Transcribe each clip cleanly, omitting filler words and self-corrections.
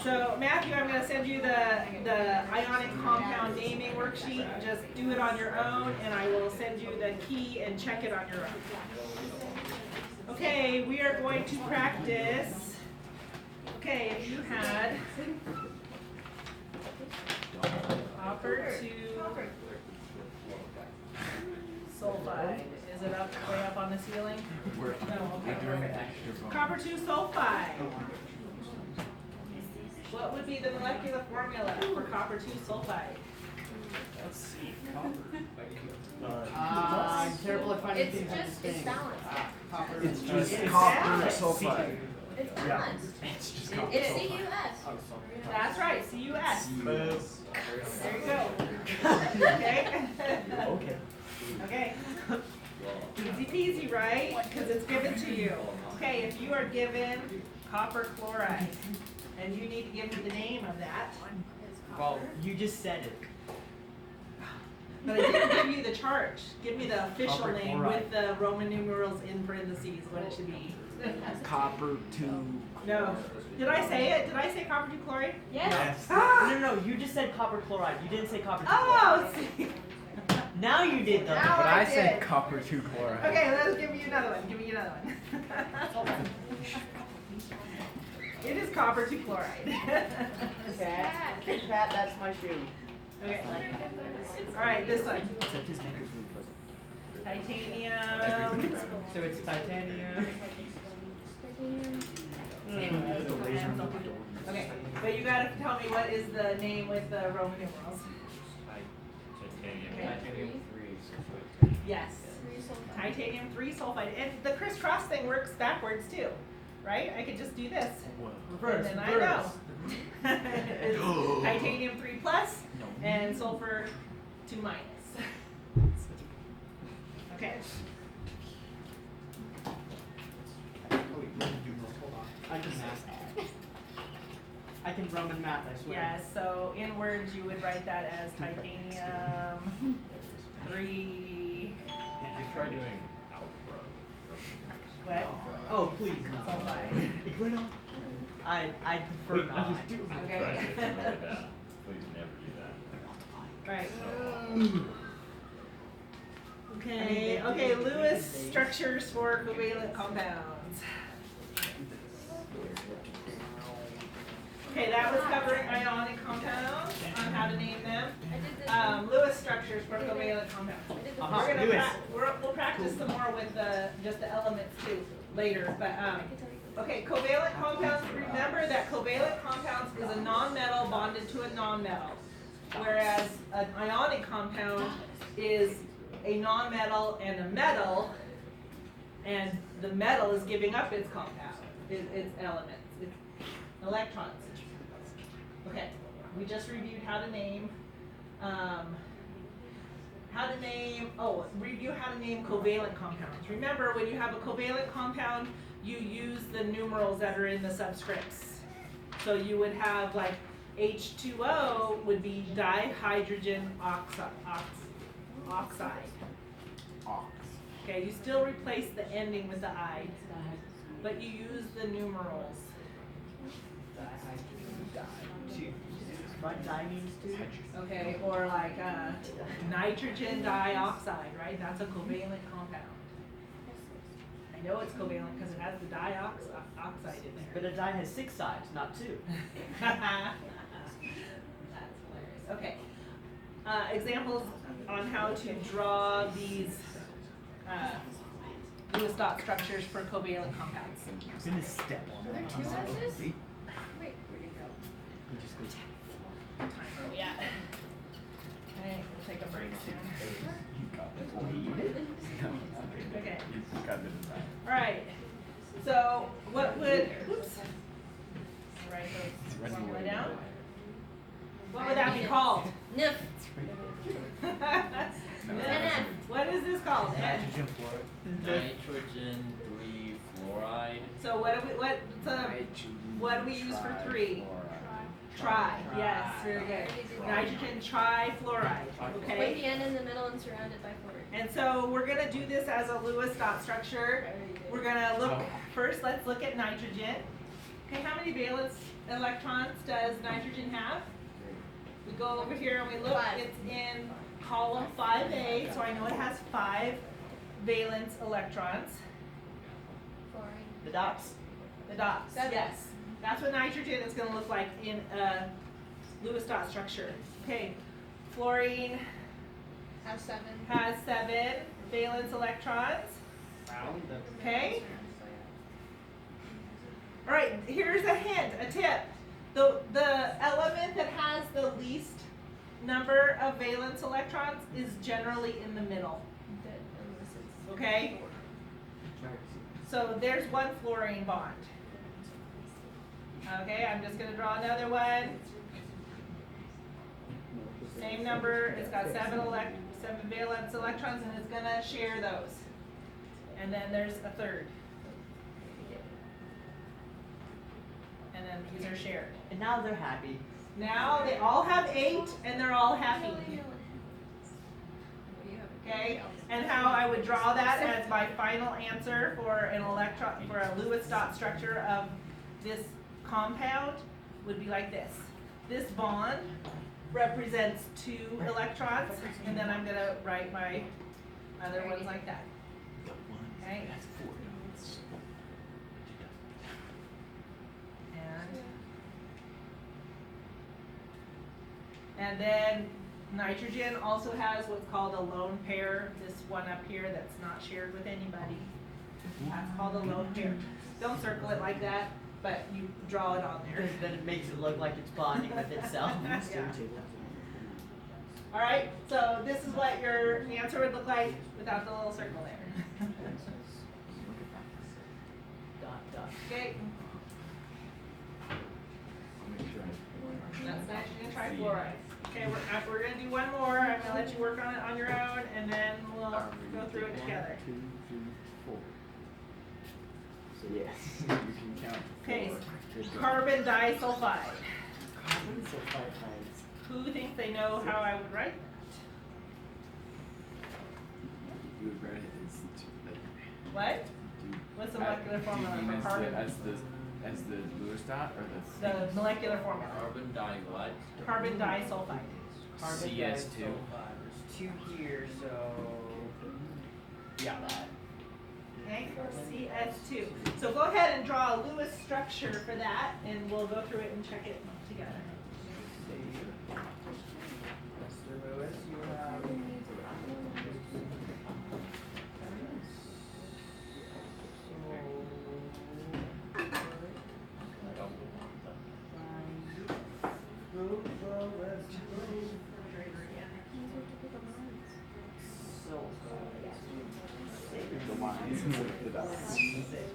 So Matthew, I'm going to send you the ionic compound naming worksheet. Just do it on your own, and I will send you the key and check it on your own. Okay, we are going to practice. Okay, if you had copper to sulfide. Is it up way up on the ceiling? No, okay, perfect. Copper 2 sulfide. What would be the molecular formula for copper 2 sulfide? Let's see. Copper. I'm terrible at finding It's things on just, this it's thing. balanced. Copper. It's is- just It's copper balanced. sulfide. It's balanced. It's just copper It's sulfide. CUS. That's right, CUS. Boom. There you go. Okay? Okay. Okay. Easy peasy, right? Because it's given to you. Okay, if you are given copper chloride, and you need to give me the name of that, Well, you just said it. but I didn't give you the chart. Give me the official Copper name chloride. with the Roman numerals in parentheses, what it should be. Copper 2. No. Did I say it? Did I say copper 2 chloride? Yes. Ah! No, you just said copper chloride. You didn't say copper. Oh, see. Now you did though. Now But I I said did. copper 2 chloride. Okay, let's give you another one. Give me another one. It is copper 2 chloride. Cat, that's my shoe. Okay. All right, this one. Except his name is Titanium. So it's titanium. Okay, but you gotta tell me what is the name with the Roman numerals. Titanium. Yes. Titanium 3 sulfide. And the crisscross thing works backwards too, right? I could just do this. Reverse. And then I know. It's titanium 3 plus and sulfur 2 minus. Okay. I can math. I can Roman math, I swear. Yes, so in words you would write that as titanium 3 You try doing algebra. what? Oh, please. Sulfide. I prefer not. Okay. Please never do that. Right. Okay, okay, Lewis structures for covalent compounds. Okay, that was covering ionic compounds, on how to name them. I did this. Lewis structures for covalent compounds. I did this. Uh-huh. We're gonna Lewis. we'll practice some more with just the elements too later, but I can tell you. okay, covalent compounds. Remember that covalent compounds is a non-metal bonded to a non-metal, whereas an ionic compound is a non-metal and a metal, and the metal is giving up its compound, its elements, its electrons. Okay, we just reviewed how to name. Review how to name covalent compounds. Remember, when you have a covalent compound, you use the numerals that are in the subscripts. So you would have like H2O would be dihydrogen oxide. Okay, you still replace the ending with the I, but you use the numerals. What dye means two? Okay, or like nitrogen dioxide, right? That's a covalent compound. I know it's covalent because it has the dioxide in there. But a dye has 6 sides, not 2. That's hilarious. Okay. Examples on how to draw these Lewis dot structures for covalent compounds. I'm gonna step on Are there that. 2 S's? Wait, where'd it go? You just go Time are we at? Okay, we'll take a break soon. You got it. Okay. You got it in time. All right. So what would? Oops. Write those formula down. What would that be called? NIF. NF. What is this called? Nitrogen fluoride. Nitrogen 3 fluoride. So what do we use for 3? Tri. Yes, very good. Nitrogen trifluoride. Point Okay. the end in the middle and surround it by fluorine. And so we're gonna do this as a Lewis dot structure. We're gonna look first. Let's look at nitrogen. Okay, how many valence electrons does nitrogen have? We go over here and we look, Five. it's in column 5A, so I know it has 5 valence electrons. Fluorine. The dots. The dots, 7. yes. That's what nitrogen is gonna look like in a Lewis dot structure. Okay, fluorine Have 7. has 7 valence electrons. Found them. Okay. All right, here's a hint, a tip. The element that has the least number of valence electrons is generally in the middle. Okay? So there's one fluorine bond. Okay, I'm just gonna draw another one. Same number, it's got 7 valence electrons and it's gonna share those. And then there's a third. And then these are shared. And now they're happy. Now they all have 8 and they're all happy. Okay? And how I would draw that as my final answer for an electron, for a Lewis dot structure of this compound would be like this. This bond represents 2 electrons, and then I'm gonna write my other ones like that. Okay? And then nitrogen also has what's called a lone pair, this one up here that's not shared with anybody. That's called a lone pair. Don't circle it like that, but you draw it on there. Because then it makes it look like it's bonding with itself. Yeah. Alright, so this is what your answer would look like without the little circle there. Dot, dot. Okay, that's nitrogen trifluoride. Okay, we're gonna do one more. I'm gonna let you work on it on your own, and then we'll go through it together. 2, 3, 4. So yes, you can count. Okay, 4. Good job. carbon disulfide. Carbon sulfides. Who thinks they know how I would write You would write it as that? What? What's the molecular formula for carbon? as the Lewis dot or the The molecular formula. Carbon di what? Carbon disulfide. Carbon CS2. disulfide. There's 2 here, so yeah, that. Okay, CS2. So go ahead and draw a Lewis structure for that, and we'll go through it and check it together. Mr. Lewis, you have the lines with the dots. 2 6.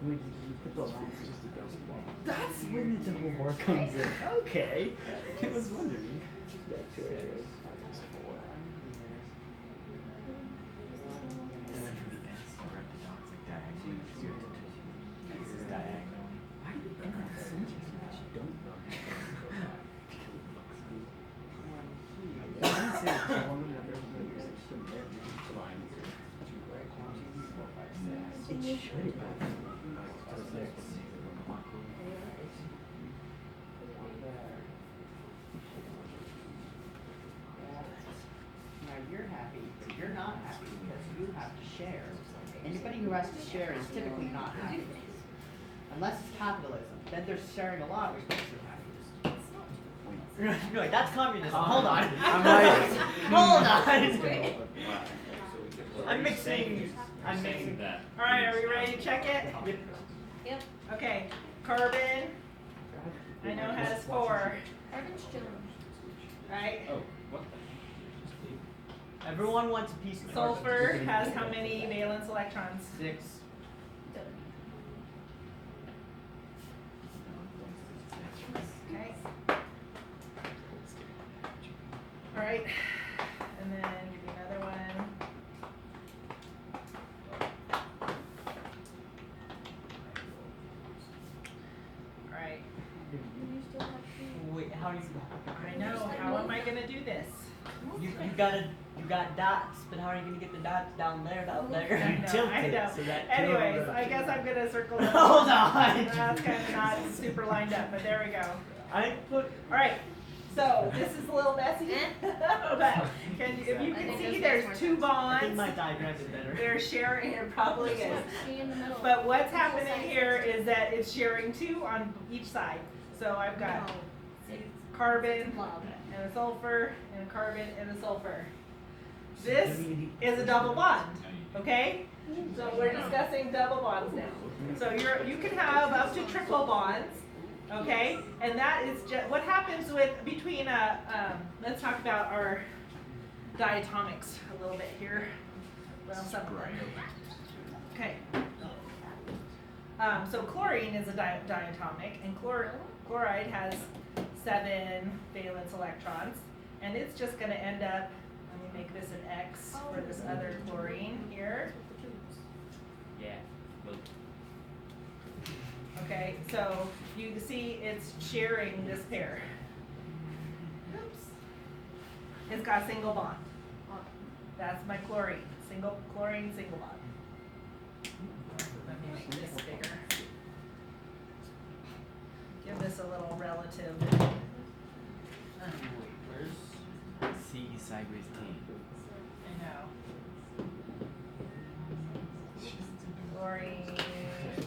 When you put the lines, it's just a double bond. That's when the double more comes in. Okay. I was wondering. And then for the S, you write the dots like diagonally. So you have to this is diagonal. Why do you think that's so much you don't know? It should Now you're happy, but you're not happy because you have to share. Anybody who has to share is typically not happy. Unless it's capitalism, then they're sharing a lot, which makes you happy. You're like, that's communism. Hold on. I'm like, Hold on. Wait. I'm mixing. I'm Saying mixing. that. Alright, are we ready to check it? Yep. Okay, carbon, I know has 4, Carbon's chilling. right? Oh, what Everyone wants a piece of Sulfur has how many valence electrons? 6. Okay. Alright, and then give me another one. Alright, You still have 2. Wait, how do you? I know, gonna do this? You got dots, but how are you gonna get the dots down there, I You know, tilt I it know. so that two of them Anyways, go I guess together. I'm gonna circle it. Hold on. That's kind of not super lined up, but there we go. I put. All right, so this is a little messy, but if you I can think see, this there's makes two more I think bonds. my diagram is better. They're sharing, it probably is. She in the middle. But what's happening here is that it's sharing two on each side. So I've got carbon Blob. and a sulfur and a carbon and a sulfur. This is a double bond, okay? So we're discussing double bonds now. So you can have up to triple bonds, okay? And that is just what happens between let's talk about our diatomics a little bit here. Well, something. Okay. So chlorine is a diatomic, and chloride has 7 valence electrons, and it's just going to end up. Let me make this an X for this other chlorine here. Yeah. Well, Okay, so you can see it's sharing this pair. Oops. It's got a single bond. That's my chlorine. Single chlorine, single bond. Let me make this bigger. Give this a little relative. Where's C sideways T? I know. Chlorine,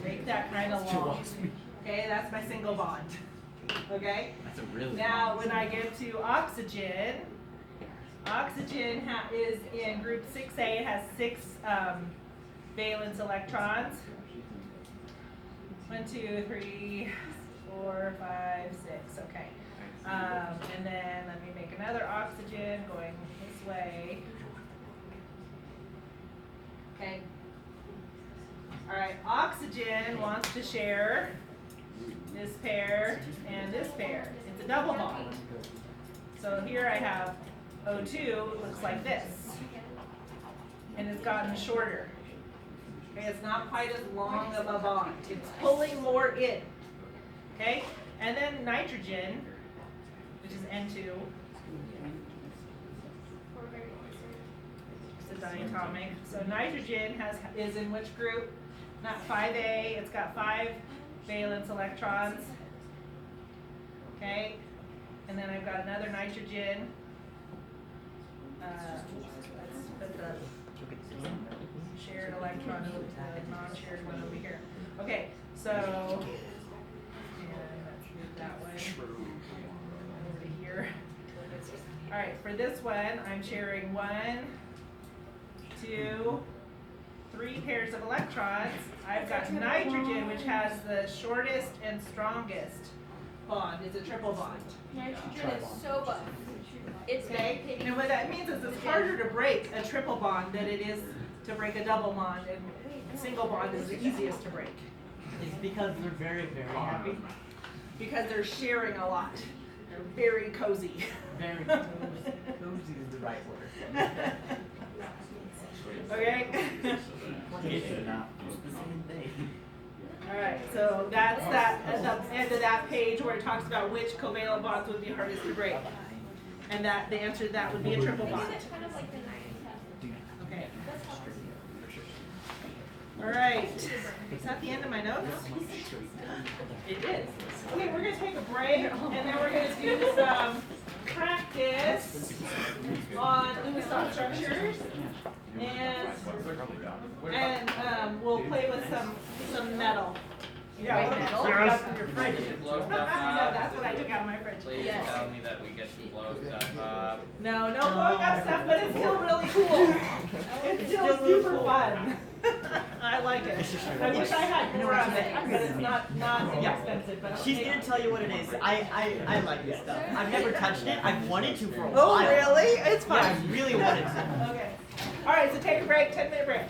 make that kind of long. Okay, that's my single bond. Okay? That's a really. Now, when I get to oxygen, oxygen is in group 6A. It has 6 valence electrons. 1, 2, 3, 4, 5, 6. Okay. And then let me make another oxygen going this way. Okay. All right. Oxygen wants to share this pair and this pair. It's a double bond. So here I have O2, it looks like this. And it's gotten shorter. Okay, it's not quite as long of a bond. It's pulling more in. Okay? And then nitrogen, which is N2, it's a diatomic. So nitrogen is in which group? Not 5A, it's got 5 valence electrons. Okay? And then I've got another nitrogen. Let's put the shared electron over the non-shared one over here. Okay, so and let's move that way. Over here. All right, for this one, I'm sharing 1, 2, 3 pairs of electrons. I've got nitrogen, which has the shortest and strongest bond. It's a triple bond. Nitrogen is so buff. It's Okay, very and what that means is it's harder to break a triple bond than it is to break a double bond, and a single bond is the easiest to break It's because we're very, very happy. because they're sharing a lot. They're very cozy. Very cozy. Cozy is the right word. Okay. It's not the same thing. All right, so that's that at the end of that page where it talks about which covalent bonds would be hardest to break, and that the answer to that would be a triple bond. Is it kind of like the night? Okay. All right. Is that the end of my notes? It is. Okay, we're gonna take a break, and then we're gonna do some practice on Lewis dot structures, and we'll play with some metal. Yeah, what Metal? you got from your fridge. blow stuff No, up. that's what I took out of my fridge. Please tell me that we get to blow stuff up. No, no blowing up stuff, but it's still really cool. It's still super fun. I like it. I wish I had more of it, but it's not inexpensive, but. I'll She's take gonna it. tell you what it is. I like this stuff. I've never touched it. I've wanted to for a Oh, while. really? It's Yeah, fun. I really wanted to. Okay. All right, so take a break, 10-minute break.